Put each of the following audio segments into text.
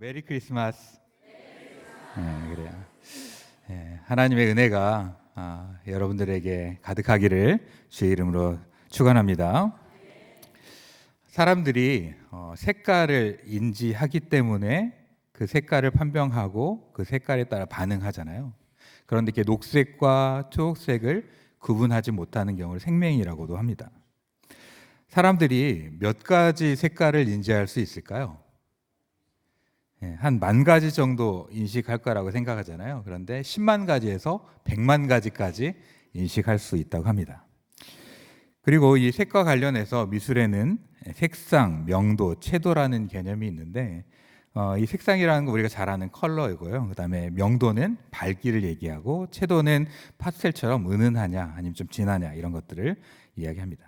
메리 크리스마스. 네, 그래요. 네, 하나님의 은혜가 여러분들에게 가득하기를 주의 이름으로 축원합니다. 사람들이 색깔을 인지하기 때문에 그 색깔을 판별하고 그 색깔에 따라 반응하잖아요. 그런데 이렇게 녹색과 초록색을 구분하지 못하는 경우를 생맹이라고도 합니다. 사람들이 몇 가지 색깔을 인지할 수 있을까요? 한 10,000가지 정도 인식할 거라고 생각하잖아요. 그런데 10만 가지에서 100만 가지까지 인식할 수 있다고 합니다. 그리고 이 색과 관련해서 미술에는 색상, 명도, 채도라는 개념이 있는데 이 색상이라는 거 우리가 잘 아는 컬러이고요. 그다음에 명도는 밝기를 얘기하고 채도는 파스텔처럼 은은하냐 아니면 좀 진하냐 이런 것들을 이야기합니다.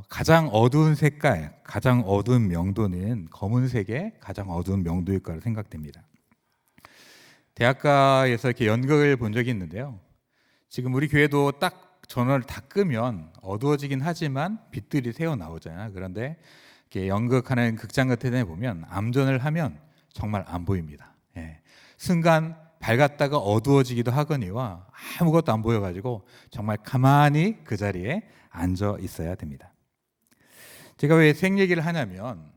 가장 어두운 색깔, 가장 어두운 명도는 검은색의 가장 어두운 명도일 거라 생각됩니다. 대학가에서 이렇게 연극을 본 적이 있는데요. 지금 우리 교회도 딱 전원을 다 끄면 어두워지긴 하지만 빛들이 새어 나오잖아요. 그런데 이렇게 연극하는 극장 같은 데 보면 암전을 하면 정말 안 보입니다. 순간 밝았다가 어두워지기도 하거니와 아무것도 안 보여가지고 정말 가만히 그 자리에 앉아 있어야 됩니다. 제가 왜 색 얘기를 하냐면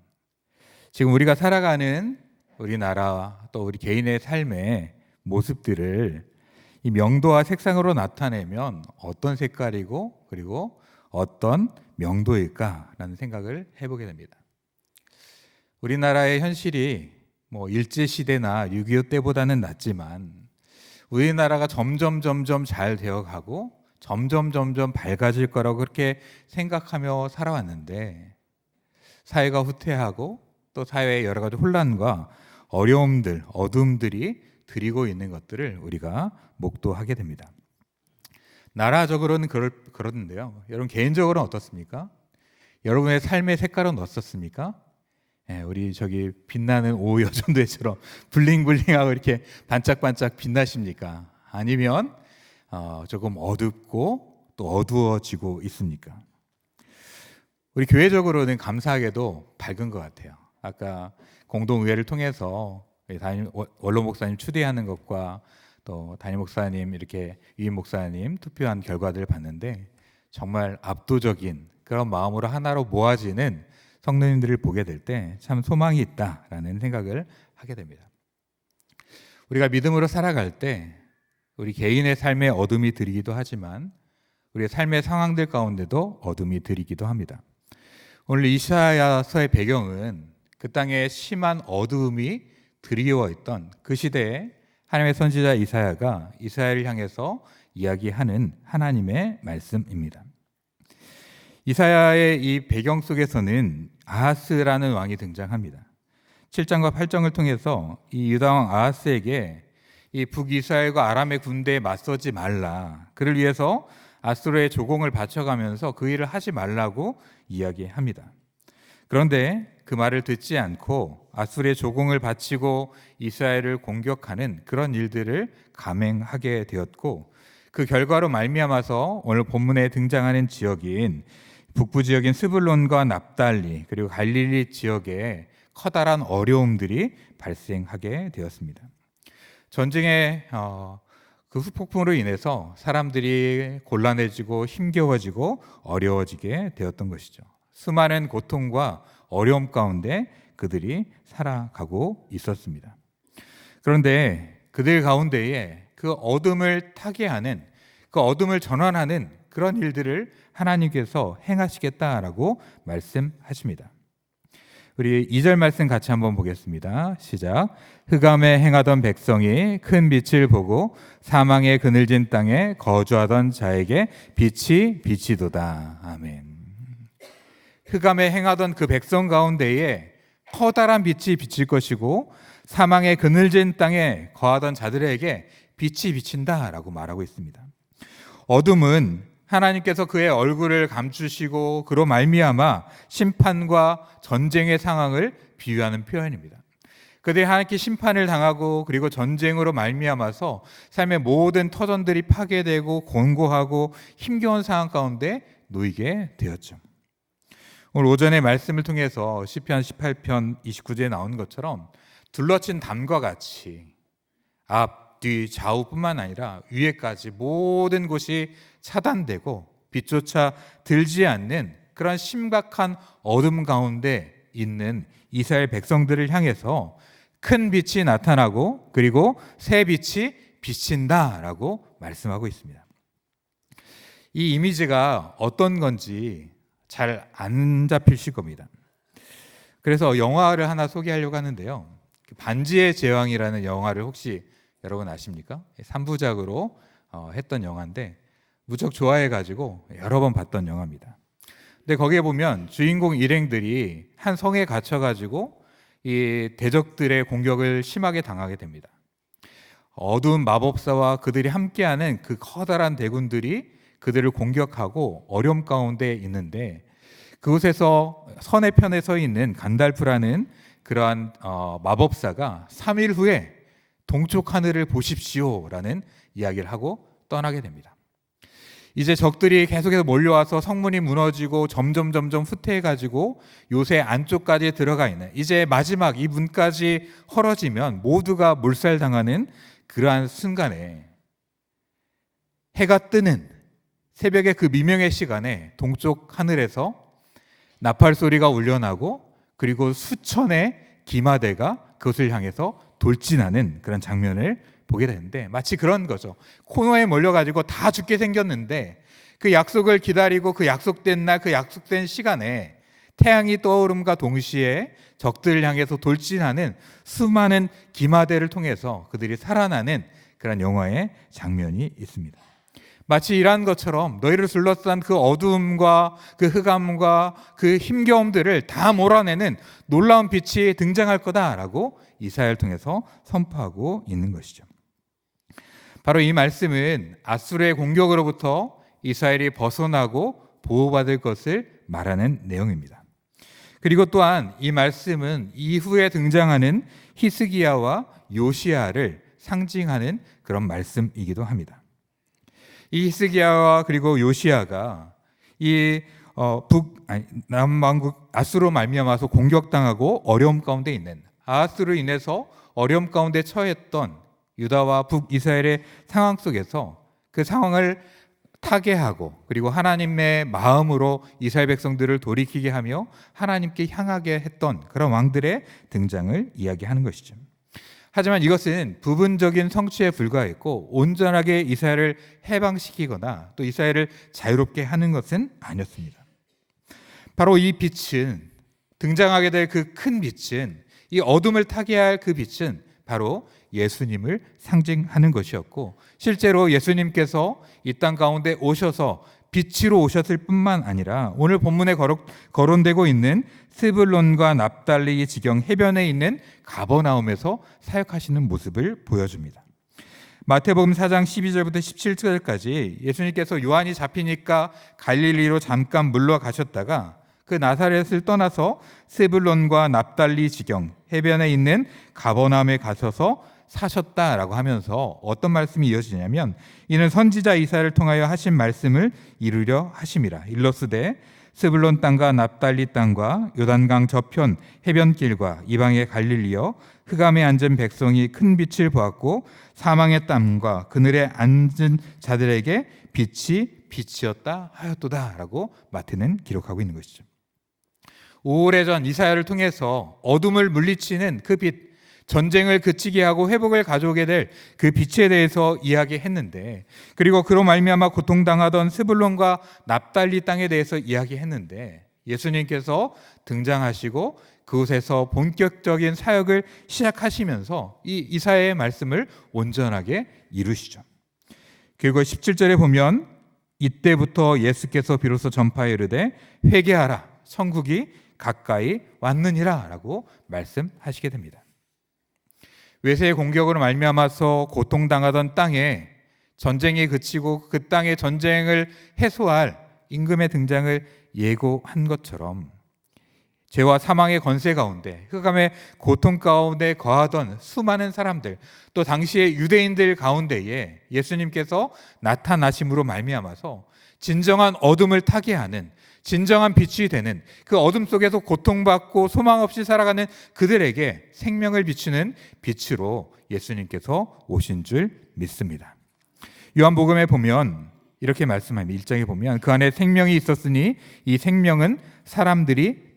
지금 우리가 살아가는 우리나라 또 우리 개인의 삶의 모습들을 이 명도와 색상으로 나타내면 어떤 색깔이고 그리고 어떤 명도일까라는 생각을 해보게 됩니다. 우리나라의 현실이 일제시대나 6.25 때보다는 낫지만 우리나라가 점점 잘 되어가고 점점 밝아질 거라고 그렇게 생각하며 살아왔는데 사회가 후퇴하고 또 사회의 여러 가지 혼란과 어려움들, 어둠들이 들이고 있는 것들을 우리가 목도하게 됩니다. 나라적으로는 그러는데요. 여러분 개인적으로는 어떻습니까? 여러분의 삶의 색깔은 어떻습니까? 우리 저기 빛나는 오후 여전도처럼 블링블링하고 이렇게 반짝반짝 빛나십니까? 아니면 조금 어둡고 또 어두워지고 있습니까? 우리 교회적으로는 감사하게도 밝은 것 같아요. 아까 공동의회를 통해서 원로 목사님 추대하는 것과 또 담임 목사님 이렇게 위임 목사님 투표한 결과들을 봤는데 정말 압도적인 그런 마음으로 하나로 모아지는 성도님들을 보게 될 때 참 소망이 있다라는 생각을 하게 됩니다. 우리가 믿음으로 살아갈 때 우리 개인의 삶에 어둠이 들이기도 하지만 우리의 삶의 상황들 가운데도 어둠이 들이기도 합니다. 오늘 이사야서의 배경은 그 땅에 심한 어두움이 드리워 있던 그 시대에 하나님의 선지자 이사야가 이스라엘을 향해서 이야기하는 하나님의 말씀입니다. 이사야의 이 배경 속에서는 아하스라는 왕이 등장합니다. 7장과 8장을 통해서 이 유다 왕 아하스에게 이 북이스라엘과 아람의 군대에 맞서지 말라. 그를 위해서 아수르의 조공을 바쳐가면서 그 일을 하지 말라고 이야기합니다. 그런데 그 말을 듣지 않고 아수르의 조공을 바치고 이스라엘을 공격하는 그런 일들을 감행하게 되었고 그 결과로 말미암아서 오늘 본문에 등장하는 지역인 북부 지역인 스불론과 납달리 그리고 갈릴리 지역에 커다란 어려움들이 발생하게 되었습니다. 전쟁의 그 후폭풍으로 인해서 사람들이 곤란해지고 힘겨워지고 어려워지게 되었던 것이죠. 수많은 고통과 어려움 가운데 그들이 살아가고 있었습니다. 그런데 그들 가운데에 그 어둠을 타개하는 그 어둠을 전환하는 그런 일들을 하나님께서 행하시겠다라고 말씀하십니다. 우리 2절 말씀 같이 한번 보겠습니다. 시작. 흑암에 행하던 백성이 큰 빛을 보고 사망의 그늘진 땅에 거주하던 자에게 빛이 비치도다. 아멘. 흑암에 행하던 그 백성 가운데에 커다란 빛이 비칠 것이고 사망의 그늘진 땅에 거하던 자들에게 빛이 비친다라고 말하고 있습니다. 어둠은 하나님께서 그의 얼굴을 감추시고 그로 말미암아 심판과 전쟁의 상황을 비유하는 표현입니다. 그들이 하나님께 심판을 당하고 그리고 전쟁으로 말미암아서 삶의 모든 터전들이 파괴되고 곤고하고 힘겨운 상황 가운데 놓이게 되었죠. 오늘 오전에 말씀을 통해서 시편 18편 29절에 나오는 것처럼 둘러친 담과 같이 앞, 뒤, 좌우뿐만 아니라 위에까지 모든 곳이 차단되고 빛조차 들지 않는 그런 심각한 어둠 가운데 있는 이스라엘 백성들을 향해서 큰 빛이 나타나고 그리고 새 빛이 비친다라고 말씀하고 있습니다. 이 이미지가 어떤 건지 잘 안 잡히실 겁니다. 그래서 영화를 하나 소개하려고 하는데요. 반지의 제왕이라는 영화를 혹시 여러분 아십니까? 3부작으로 했던 영화인데 무척 좋아해가지고 여러 번 봤던 영화입니다. 근데 거기에 보면 주인공 일행들이 한 성에 갇혀가지고 이 대적들의 공격을 심하게 당하게 됩니다. 어두운 마법사와 그들이 함께하는 그 커다란 대군들이 그들을 공격하고 어려움 가운데 있는데 그곳에서 선의 편에 서 있는 간달프라는 그러한 마법사가 3일 후에 동쪽 하늘을 보십시오라는 이야기를 하고 떠나게 됩니다. 이제 적들이 계속해서 몰려와서 성문이 무너지고 점점 후퇴해가지고 요새 안쪽까지 들어가 있는 이제 마지막 이 문까지 헐어지면 모두가 몰살당하는 그러한 순간에 해가 뜨는 새벽의 그 미명의 시간에 동쪽 하늘에서 나팔 소리가 울려나고 그리고 수천의 기마대가 그것을 향해서 돌진하는 그런 장면을 보게 되는데 마치 그런 거죠. 코너에 몰려가지고 다 죽게 생겼는데 그 약속을 기다리고 그 약속된 날 그 약속된 시간에 태양이 떠오름과 동시에 적들을 향해서 돌진하는 수많은 기마대를 통해서 그들이 살아나는 그런 영화의 장면이 있습니다. 마치 이러한 것처럼 너희를 둘러싼 그 어두움과 그 흑암과 그 힘겨움들을 다 몰아내는 놀라운 빛이 등장할 거다라고 이사야를 통해서 선포하고 있는 것이죠. 바로 이 말씀은 아수르의 공격으로부터 이스라엘이 벗어나고 보호받을 것을 말하는 내용입니다. 그리고 또한 이 말씀은 이후에 등장하는 히스기야와 요시야를 상징하는 그런 말씀이기도 합니다. 이 히스기야와 그리고 요시야가 이 남왕국 아수르로 말미암아서 공격당하고 어려움 가운데 있는 아수르로 인해서 어려움 가운데 처했던 유다와 북이스라엘의 상황 속에서 그 상황을 타개하고 그리고 하나님의 마음으로 이스라엘 백성들을 돌이키게 하며 하나님께 향하게 했던 그런 왕들의 등장을 이야기하는 것이죠. 하지만 이것은 부분적인 성취에 불과했고 온전하게 이스라엘을 해방시키거나 또 이스라엘을 자유롭게 하는 것은 아니었습니다. 바로 이 빛은 등장하게 될 그 큰 빛은 이 어둠을 타개할 그 빛은 바로 예수님을 상징하는 것이었고 실제로 예수님께서 이 땅 가운데 오셔서 빛으로 오셨을 뿐만 아니라 오늘 본문에 거론되고 있는 스불론과 납달리 지경 해변에 있는 가버나움에서 사역하시는 모습을 보여줍니다. 마태복음 4장 12절부터 17절까지 예수님께서 요한이 잡히니까 갈릴리로 잠깐 물러가셨다가 그 나사렛을 떠나서 스불론과 납달리 지경 해변에 있는 가버나움에 가셔서 사셨다라고 하면서 어떤 말씀이 이어지냐면 이는 선지자 이사야를 통하여 하신 말씀을 이루려 하심이라. 일러스되 스불론 땅과 납달리 땅과 요단강 저편 해변길과 이방의 갈릴리여 흑암에 앉은 백성이 큰 빛을 보았고 사망의 땀과 그늘에 앉은 자들에게 빛이 빛이었다 하였도다라고 마태는 기록하고 있는 것이죠. 오래전 이사야를 통해서 어둠을 물리치는 그 빛, 전쟁을 그치게 하고 회복을 가져오게 될 그 빛에 대해서 이야기했는데 그리고 그로 말미암아 고통당하던 스불론과 납달리 땅에 대해서 이야기했는데 예수님께서 등장하시고 그곳에서 본격적인 사역을 시작하시면서 이 이사야의 말씀을 온전하게 이루시죠. 그리고 17절에 보면 이때부터 예수께서 비로소 전파에 이르되 회개하라 천국이 가까이 왔느니라 라고 말씀하시게 됩니다. 외세의 공격으로 말미암아서 고통당하던 땅에 전쟁이 그치고 그 땅의 전쟁을 해소할 임금의 등장을 예고한 것처럼 죄와 사망의 권세 가운데 흑암의 고통 가운데 거하던 수많은 사람들 또 당시의 유대인들 가운데에 예수님께서 나타나심으로 말미암아서 진정한 어둠을 타개하는 진정한 빛이 되는, 그 어둠 속에서 고통받고 소망 없이 살아가는 그들에게 생명을 비추는 빛으로 예수님께서 오신 줄 믿습니다. 요한복음에 보면 이렇게 말씀합니다. 1장에 보면 그 안에 생명이 있었으니 이 생명은 사람들의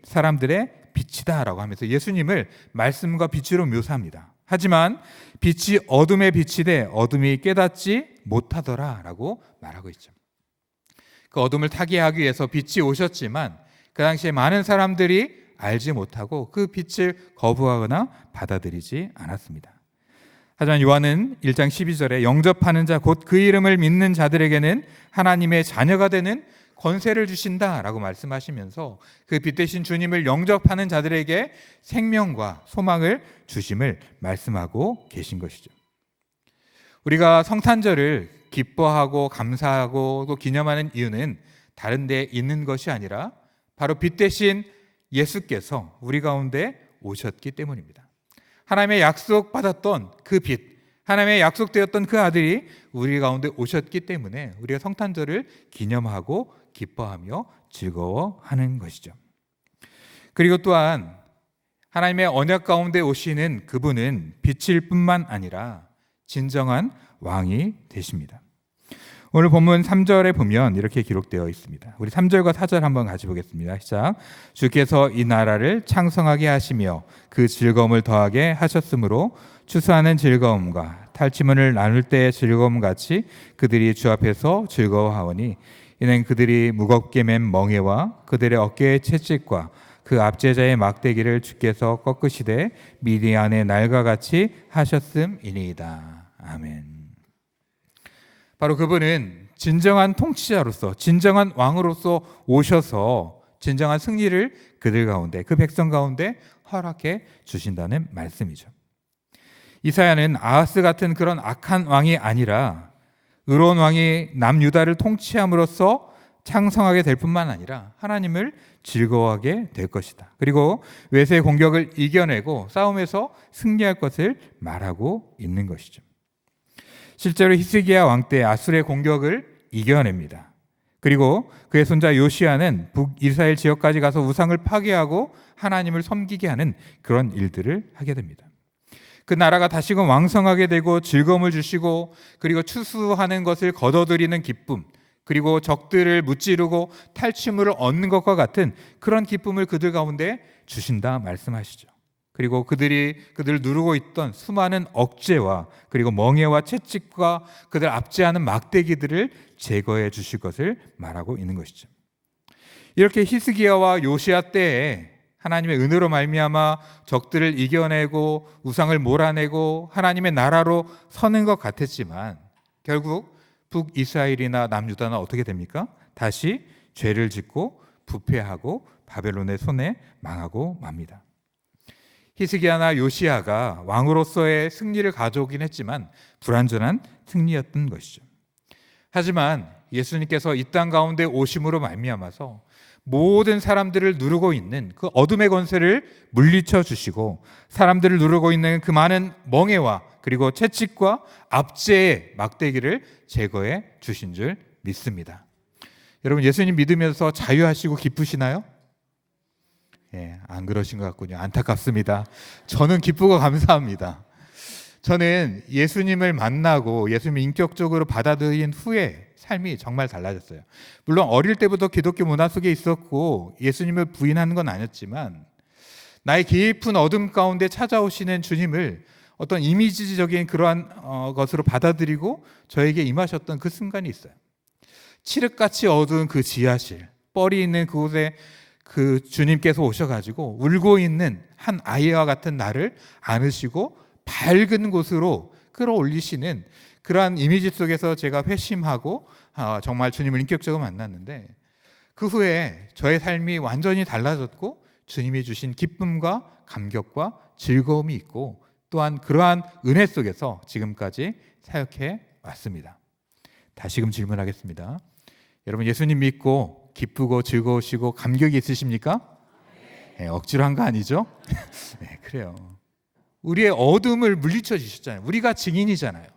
빛이다 라고 하면서 예수님을 말씀과 빛으로 묘사합니다. 하지만 빛이 어둠의 빛이되 어둠이 깨닫지 못하더라 라고 말하고 있죠. 그 어둠을 타게 하기 위해서 빛이 오셨지만 그 당시에 많은 사람들이 알지 못하고 그 빛을 거부하거나 받아들이지 않았습니다. 하지만 요한은 1장 12절에 영접하는 자 곧 그 이름을 믿는 자들에게는 하나님의 자녀가 되는 권세를 주신다라고 말씀하시면서 그 빛 대신 주님을 영접하는 자들에게 생명과 소망을 주심을 말씀하고 계신 것이죠. 우리가 성탄절을 기뻐하고 감사하고 또 기념하는 이유는 다른 데 있는 것이 아니라 바로 빛 대신 예수께서 우리 가운데 오셨기 때문입니다. 하나님의 약속받았던 그 빛, 하나님의 약속되었던 그 아들이 우리 가운데 오셨기 때문에 우리가 성탄절을 기념하고 기뻐하며 즐거워하는 것이죠. 그리고 또한 하나님의 언약 가운데 오시는 그분은 빛일 뿐만 아니라 진정한 왕이 되십니다. 오늘 본문 3절에 보면 이렇게 기록되어 있습니다. 우리 3절과 4절 한번 같이 보겠습니다. 시작. 주께서 이 나라를 창성하게 하시며 그 즐거움을 더하게 하셨으므로 추수하는 즐거움과 탈취문을 나눌 때의 즐거움 같이 그들이 주 앞에서 즐거워하오니 이는 그들이 무겁게 맨 멍에와 그들의 어깨의 채찍과 그 압제자의 막대기를 주께서 꺾으시되 미디안의 날과 같이 하셨음이니이다. 아멘. 바로 그분은 진정한 통치자로서 진정한 왕으로서 오셔서 진정한 승리를 그들 가운데 그 백성 가운데 허락해 주신다는 말씀이죠. 이사야는 아하스 같은 그런 악한 왕이 아니라 의로운 왕이 남유다를 통치함으로써 창성하게 될 뿐만 아니라 하나님을 즐거워하게 될 것이다. 그리고 외세의 공격을 이겨내고 싸움에서 승리할 것을 말하고 있는 것이죠. 실제로 히스기야 왕 때 아수르의 공격을 이겨냅니다. 그리고 그의 손자 요시야는 북이스라엘 지역까지 가서 우상을 파괴하고 하나님을 섬기게 하는 그런 일들을 하게 됩니다. 그 나라가 다시금 왕성하게 되고 즐거움을 주시고 그리고 추수하는 것을 거둬들이는 기쁨, 그리고 적들을 무찌르고 탈취물을 얻는 것과 같은 그런 기쁨을 그들 가운데 주신다 말씀하시죠. 그리고 그들을 누르고 있던 수많은 억제와 그리고 멍에와 채찍과 그들 압제하는 막대기들을 제거해 주실 것을 말하고 있는 것이죠. 이렇게 히스기야와 요시야 때에 하나님의 은혜로 말미암아 적들을 이겨내고 우상을 몰아내고 하나님의 나라로 서는 것 같았지만 결국 북이스라엘이나 남유다는 어떻게 됩니까? 다시 죄를 짓고 부패하고 바벨론의 손에 망하고 맙니다. 히스기야나 요시야가 왕으로서의 승리를 가져오긴 했지만 불완전한 승리였던 것이죠. 하지만 예수님께서 이 땅 가운데 오심으로 말미암아서 모든 사람들을 누르고 있는 그 어둠의 권세를 물리쳐 주시고 사람들을 누르고 있는 그 많은 멍에와 그리고 채찍과 압제의 막대기를 제거해 주신 줄 믿습니다. 여러분 예수님 믿으면서 자유하시고 기쁘시나요? 안 그러신 것 같군요. 안타깝습니다. 저는 기쁘고 감사합니다. 저는 예수님을 만나고 예수님을 인격적으로 받아들인 후에 삶이 정말 달라졌어요. 물론 어릴 때부터 기독교 문화 속에 있었고 예수님을 부인하는 건 아니었지만 나의 깊은 어둠 가운데 찾아오시는 주님을 어떤 이미지적인 그러한 것으로 받아들이고 저에게 임하셨던 그 순간이 있어요. 칠흑같이 어두운 그 지하실, 뻘이 있는 그곳에 그 주님께서 오셔가지고 울고 있는 한 아이와 같은 나를 안으시고 밝은 곳으로 끌어올리시는 그러한 이미지 속에서 제가 회심하고 정말 주님을 인격적으로 만났는데 그 후에 저의 삶이 완전히 달라졌고 주님이 주신 기쁨과 감격과 즐거움이 있고 또한 그러한 은혜 속에서 지금까지 사역해 왔습니다. 다시금 질문하겠습니다. 여러분 예수님 믿고 기쁘고 즐거우시고 감격이 있으십니까? 억지로 한 거 아니죠? 네, 그래요. 우리의 어둠을 물리쳐 주셨잖아요. 우리가 증인이잖아요.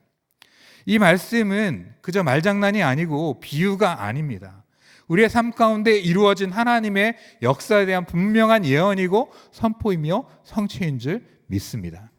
이 말씀은 그저 말장난이 아니고 비유가 아닙니다. 우리의 삶 가운데 이루어진 하나님의 역사에 대한 분명한 예언이고 선포이며 성취인 줄 믿습니다.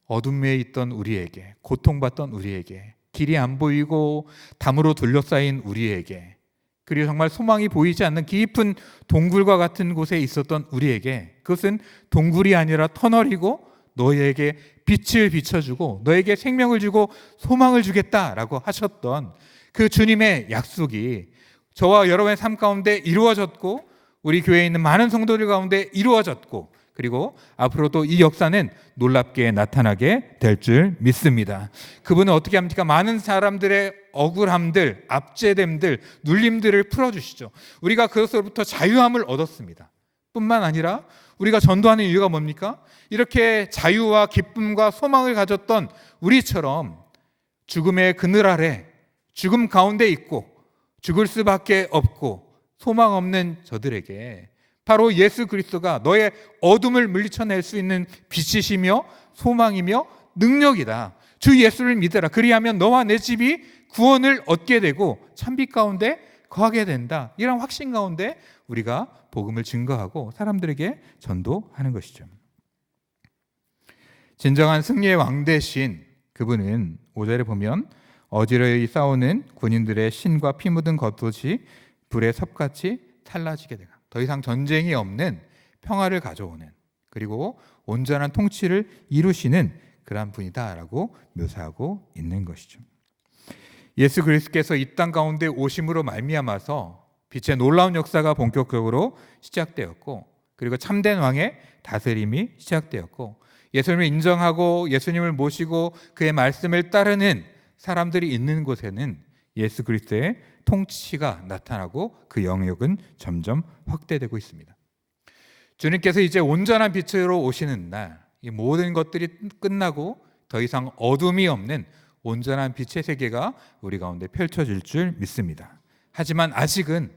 어둠에 있던 우리에게, 고통받던 우리에게, 길이 안 보이고 담으로 둘러싸인 우리에게, 그리고 정말 소망이 보이지 않는 깊은 동굴과 같은 곳에 있었던 우리에게, 그것은 동굴이 아니라 터널이고 너희에게 빛을 비춰주고 너에게 생명을 주고 소망을 주겠다라고 하셨던 그 주님의 약속이 저와 여러분의 삶 가운데 이루어졌고, 우리 교회에 있는 많은 성도들 가운데 이루어졌고, 그리고 앞으로도 이 역사는 놀랍게 나타나게 될 줄 믿습니다. 그분은 어떻게 합니까? 많은 사람들의 억울함들, 압제됨들, 눌림들을 풀어주시죠. 우리가 그것으로부터 자유함을 얻었습니다. 뿐만 아니라 우리가 전도하는 이유가 뭡니까? 이렇게 자유와 기쁨과 소망을 가졌던 우리처럼 죽음의 그늘 아래, 죽음 가운데 있고 죽을 수밖에 없고 소망 없는 저들에게 바로 예수 그리스도가 너의 어둠을 물리쳐낼 수 있는 빛이시며 소망이며 능력이다. 주 예수를 믿어라. 그리하면 너와 내 집이 구원을 얻게 되고 찬빛 가운데 거하게 된다. 이런 확신 가운데 우리가 복음을 증거하고 사람들에게 전도하는 것이죠. 진정한 승리의 왕 대신 그분은 5절에 보면 어지러이 싸우는 군인들의 신과 피 묻은 겉옷이 불의 섭같이 살라지게 되고 더 이상 전쟁이 없는 평화를 가져오는, 그리고 온전한 통치를 이루시는 그러한 분이다라고 묘사하고 있는 것이죠. 예수 그리스도께서 이 땅 가운데 오심으로 말미암아서 빛의 놀라운 역사가 본격적으로 시작되었고, 그리고 참된 왕의 다스림이 시작되었고, 예수님을 인정하고 예수님을 모시고 그의 말씀을 따르는 사람들이 있는 곳에는 예수 그리스도의 통치가 나타나고 그 영역은 점점 확대되고 있습니다. 주님께서 이제 온전한 빛으로 오시는 날, 이 모든 것들이 끝나고 더 이상 어둠이 없는 온전한 빛의 세계가 우리 가운데 펼쳐질 줄 믿습니다. 하지만 아직은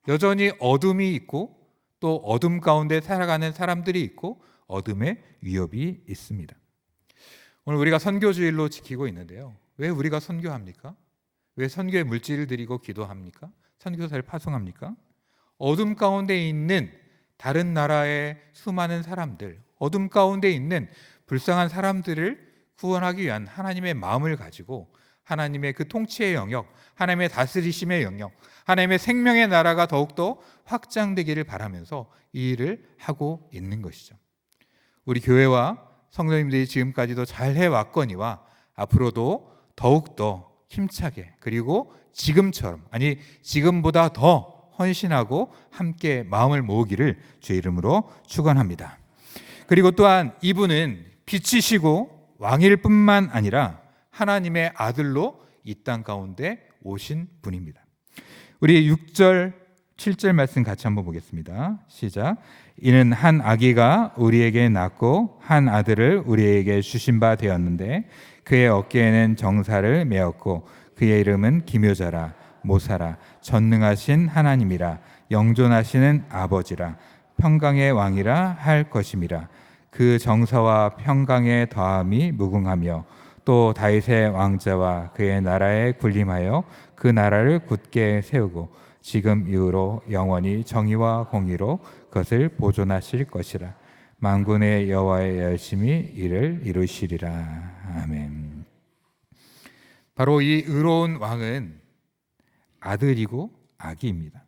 여전히 어둠이 있고 또 어둠 가운데 살아가는 사람들이 있고 어둠의 위협이 있습니다. 오늘 우리가 선교주일로 지키고 있는데요. 왜 우리가 선교합니까? 왜 선교의 물질을 드리고 기도합니까? 선교사를 파송합니까? 어둠 가운데 있는 다른 나라의 수많은 사람들, 어둠 가운데 있는 불쌍한 사람들을 구원하기 위한 하나님의 마음을 가지고 하나님의 그 통치의 영역, 하나님의 다스리심의 영역, 하나님의 생명의 나라가 더욱더 확장되기를 바라면서 이 일을 하고 있는 것이죠. 우리 교회와 성도님들이 지금까지도 잘 해왔거니와 앞으로도 더욱더 힘차게, 그리고 지금처럼, 아니 지금보다 더 헌신하고 함께 마음을 모으기를 주의 이름으로 축원합니다. 그리고 또한 이분은 빛이시고 왕일 뿐만 아니라 하나님의 아들로 이 땅 가운데 오신 분입니다. 우리 6절 7절 말씀 같이 한번 보겠습니다. 시작. 이는 한 아기가 우리에게 낳고 한 아들을 우리에게 주신 바 되었는데 그의 어깨에는 정사를 메었고 그의 이름은 기묘자라 모사라 전능하신 하나님이라 영존하시는 아버지라 평강의 왕이라 할 것임이라. 그 정사와 평강의 더함이 무궁하며 또 다윗의 왕자와 그의 나라에 군림하여 그 나라를 굳게 세우고 지금 이후로 영원히 정의와 공의로 그것을 보존하실 것이라. 만군의 여호와의 열심히 이를 이루시리라. 아멘. 바로 이 의로운 왕은 아들이고 아기입니다.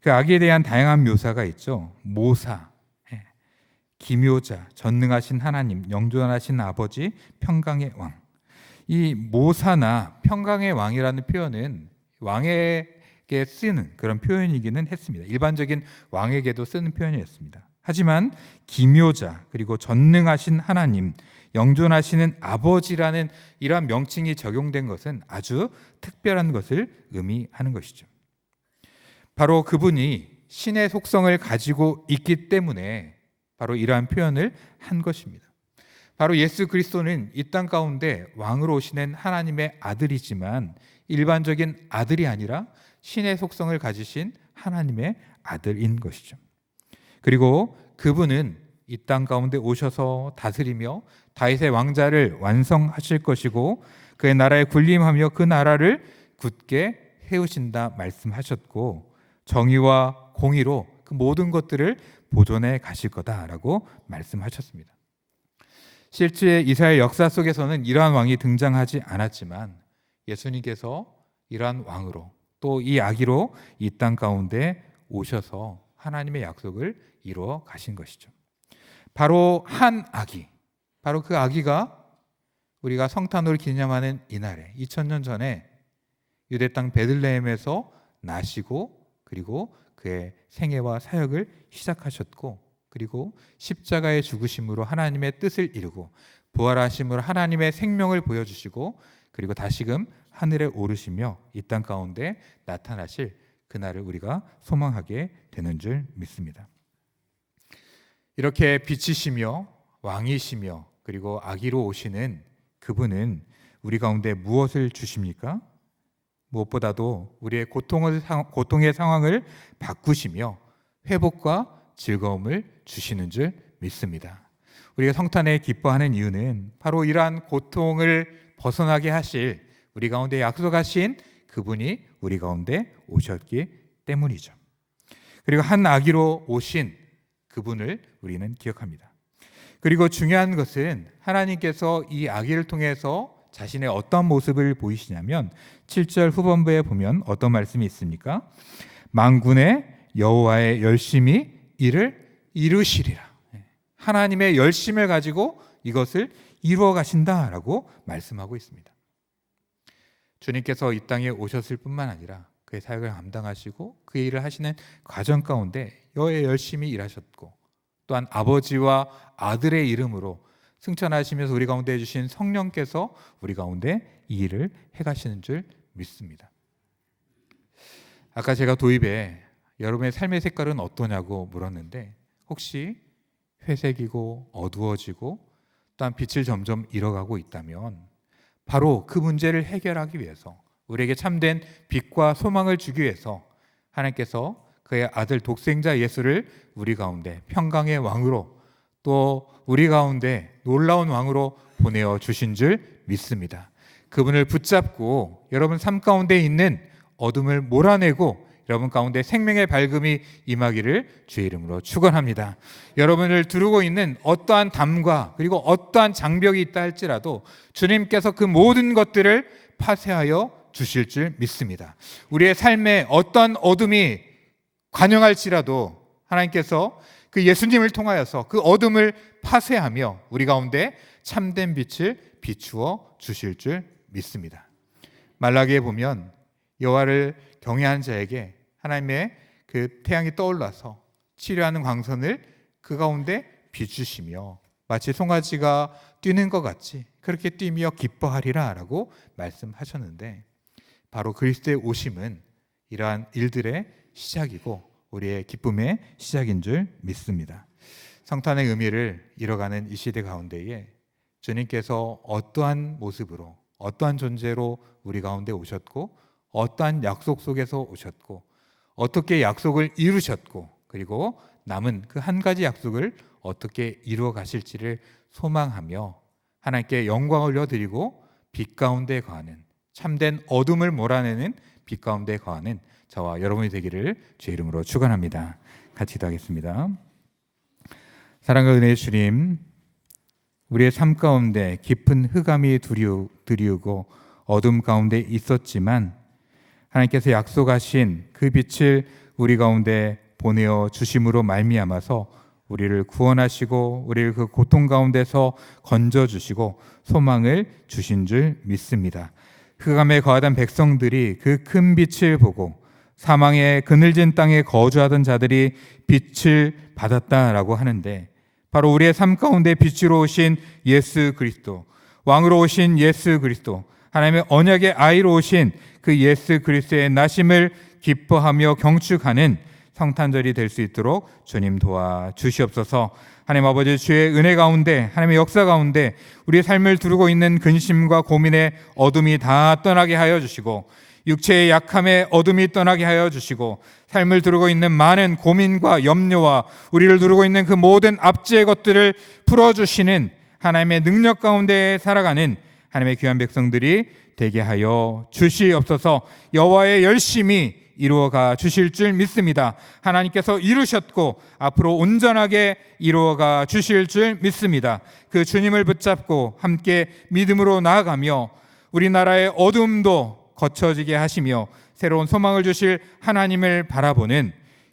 그 아기에 대한 다양한 묘사가 있죠. 모사, 기묘자, 전능하신 하나님, 영존하신 아버지, 평강의 왕. 이 모사나 평강의 왕이라는 표현은 왕에게 쓰는 그런 표현이기는 했습니다. 일반적인 왕에게도 쓰는 표현이었습니다. 하지만 기묘자, 그리고 전능하신 하나님, 영존하시는 아버지라는 이러한 명칭이 적용된 것은 아주 특별한 것을 의미하는 것이죠. 바로 그분이 신의 속성을 가지고 있기 때문에 바로 이러한 표현을 한 것입니다. 바로 예수 그리스도는 이 땅 가운데 왕으로 오시는 하나님의 아들이지만 일반적인 아들이 아니라 신의 속성을 가지신 하나님의 아들인 것이죠. 그리고 그분은 이 땅 가운데 오셔서 다스리며 다윗의 왕자를 완성하실 것이고 그의 나라에 군림하며 그 나라를 굳게 세우신다 말씀하셨고 정의와 공의로 그 모든 것들을 보존해 가실 거다라고 말씀하셨습니다. 실제 이스라엘 역사 속에서는 이러한 왕이 등장하지 않았지만 예수님께서 이러한 왕으로 또 이 아기로 이 땅 가운데 오셔서 하나님의 약속을 이루어 가신 것이죠. 바로 한 아기, 바로 그 아기가 우리가 성탄을 기념하는 이날에 2000년 전에 유대 땅 베들레헴에서 나시고 그리고 그의 생애와 사역을 시작하셨고 그리고 십자가의 죽으심으로 하나님의 뜻을 이루고 부활하심으로 하나님의 생명을 보여주시고 그리고 다시금 하늘에 오르시며 이 땅 가운데 나타나실 그날을 우리가 소망하게 되는 줄 믿습니다. 이렇게 빛이시며 왕이시며 그리고 아기로 오시는 그분은 우리 가운데 무엇을 주십니까? 무엇보다도 우리의 고통의 상황을 바꾸시며 회복과 즐거움을 주시는 줄 믿습니다. 우리가 성탄에 기뻐하는 이유는 바로 이러한 고통을 벗어나게 하실 우리 가운데 약속하신 그분이 우리 가운데 오셨기 때문이죠. 그리고 한 아기로 오신 그분을 우리는 기억합니다. 그리고 중요한 것은 하나님께서 이 아기를 통해서 자신의 어떤 모습을 보이시냐면 7절 후반부에 보면 어떤 말씀이 있습니까? 만군의 여호와의 열심히 이를 이루시리라. 하나님의 열심을 가지고 이것을 이루어 가신다라고 말씀하고 있습니다. 주님께서 이 땅에 오셨을 뿐만 아니라 그의 사역을 감당하시고 그의 일을 하시는 과정 가운데 여호와의 열심히 일하셨고 또한 아버지와 아들의 이름으로 승천하시면서 우리 가운데 해주신 성령께서 우리 가운데 이 일을 해가시는 줄 믿습니다. 아까 제가 도입에 여러분의 삶의 색깔은 어떠냐고 물었는데 혹시 회색이고 어두워지고 또한 빛을 점점 잃어가고 있다면 바로 그 문제를 해결하기 위해서 우리에게 참된 빛과 소망을 주기 위해서 하나님께서 그의 아들 독생자 예수를 우리 가운데 평강의 왕으로 또 우리 가운데 놀라운 왕으로 보내어 주신 줄 믿습니다. 그분을 붙잡고 여러분 삶 가운데 있는 어둠을 몰아내고 여러분 가운데 생명의 밝음이 임하기를 주의 이름으로 축원합니다. 여러분을 두르고 있는 어떠한 담과 그리고 어떠한 장벽이 있다 할지라도 주님께서 그 모든 것들을 파쇄하여 주실 줄 믿습니다. 우리의 삶에 어떠한 어둠이 관영할지라도 하나님께서 그 예수님을 통하여서 그 어둠을 파쇄하며 우리 가운데 참된 빛을 비추어 주실 줄 믿습니다. 말라기에 보면 여호와를 경외하는 자에게 하나님의 그 태양이 떠올라서 치료하는 광선을 그 가운데 비추시며 마치 송아지가 뛰는 것 같이 그렇게 뛰며 기뻐하리라 라고 말씀하셨는데 바로 그리스도의 오심은 이러한 일들의 시작이고 우리의 기쁨의 시작인 줄 믿습니다. 성탄의 의미를 잃어가는 이 시대 가운데에 주님께서 어떠한 모습으로 어떠한 존재로 우리 가운데 오셨고 어떠한 약속 속에서 오셨고 어떻게 약속을 이루셨고 그리고 남은 그 한 가지 약속을 어떻게 이루어 가실지를 소망하며 하나님께 영광을 올려드리고 빛 가운데 거하는 참된 어둠을 몰아내는 빛 가운데 거하는 저와 여러분이 되기를 주의 이름으로 축원합니다. 같이 기도하겠습니다. 사랑과 은혜의 주님, 우리의 삶 가운데 깊은 흑암이 두리우고 어둠 가운데 있었지만 하나님께서 약속하신 그 빛을 우리 가운데 보내어 주심으로 말미암아서 우리를 구원하시고 우리를 그 고통 가운데서 건져주시고 소망을 주신 줄 믿습니다. 흑암에 거하던 백성들이 그 큰 빛을 보고 사망의 그늘진 땅에 거주하던 자들이 빛을 받았다라고 하는데 바로 우리의 삶 가운데 빛으로 오신 예수 그리스도, 왕으로 오신 예수 그리스도, 하나님의 언약의 아이로 오신 그 예수 그리스도의 나심을 기뻐하며 경축하는 성탄절이 될 수 있도록 주님 도와주시옵소서. 하나님 아버지 주의 은혜 가운데 하나님의 역사 가운데 우리의 삶을 두르고 있는 근심과 고민의 어둠이 다 떠나게 하여 주시고 육체의 약함의 어둠이 떠나게 하여 주시고 삶을 두르고 있는 많은 고민과 염려와 우리를 두르고 있는 그 모든 압제의 것들을 풀어주시는 하나님의 능력 가운데 살아가는 하나님의 귀한 백성들이 되게 하여 주시옵소서. 여호와의 열심히 이루어가 주실 줄 믿습니다. 하나님께서 이루셨고 앞으로 온전하게 이루어가 주실 줄 믿습니다. 그 주님을 붙잡고 함께 믿음으로 나아가며 우리나라의 어둠도 거쳐지게 하시며 새로운 소망을 주실 하나님을 바라보는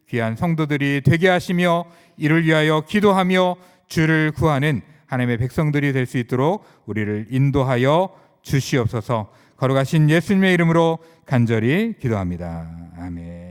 귀한 성도들이 되게 하시며 이를 위하여 기도하며 주를 구하는 하나님의 백성들이 될 수 있도록 우리를 인도하여 주시옵소서. 거룩하신 예수님의 이름으로 간절히 기도합니다. 아멘.